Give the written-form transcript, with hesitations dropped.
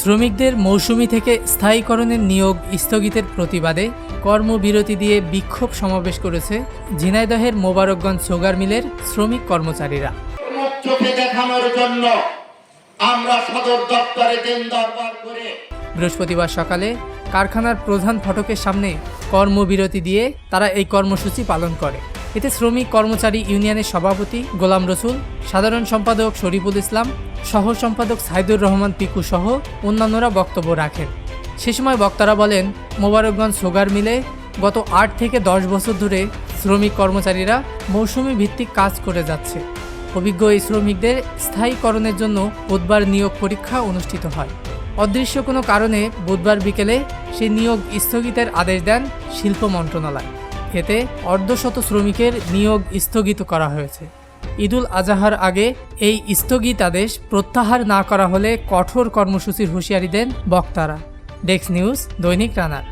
শ্রমিকদের মৌসুমি থেকে স্থায়ীকরণের নিয়োগ স্থগিতের প্রতিবাদে কর্মবিরতি দিয়ে বিক্ষোভ সমাবেশ করেছে ঝিনাইদহের মোবারকগঞ্জ সুগার মিলের শ্রমিক কর্মচারীরা। চোখে দেখানোর জন্য আমরা সদর দপ্তরে দিন দরবার করে বৃহস্পতিবার সকালে কারখানার প্রধান ফটকের সামনে কর্মবিরতি দিয়ে তারা এই কর্মসূচি পালন করে। এতে শ্রমিক কর্মচারী ইউনিয়নের সভাপতি গোলাম রসুল, সাধারণ সম্পাদক শরীফুল ইসলাম, সহ সম্পাদক সাইদুর রহমান পিকু সহ অন্যান্যরা বক্তব্য রাখেন। সে সময় বক্তারা বলেন, মোবারকগঞ্জ সুগার মিলে গত 8 থেকে 10 বছর ধরে শ্রমিক কর্মচারীরা মৌসুমি ভিত্তিক কাজ করে যাচ্ছে। অভিজ্ঞ এই শ্রমিকদের স্থায়ীকরণের জন্য বুধবার নিয়োগ পরীক্ষা অনুষ্ঠিত হয়। অদৃশ্য কোনো কারণে বুধবার বিকেলে সেই নিয়োগ স্থগিতের আদেশ দেন শিল্প মন্ত্রণালয়। এতে অর্ধশত শ্রমিকের নিয়োগ স্থগিত করা হয়েছে। ঈদুল আজহার আগে এই স্থগিতাদেশ প্রত্যাহার না করা হলে কঠোর কর্মসূচির হুঁশিয়ারি দেন বক্তারা। ডেস্ক নিউজ, দৈনিক রানার।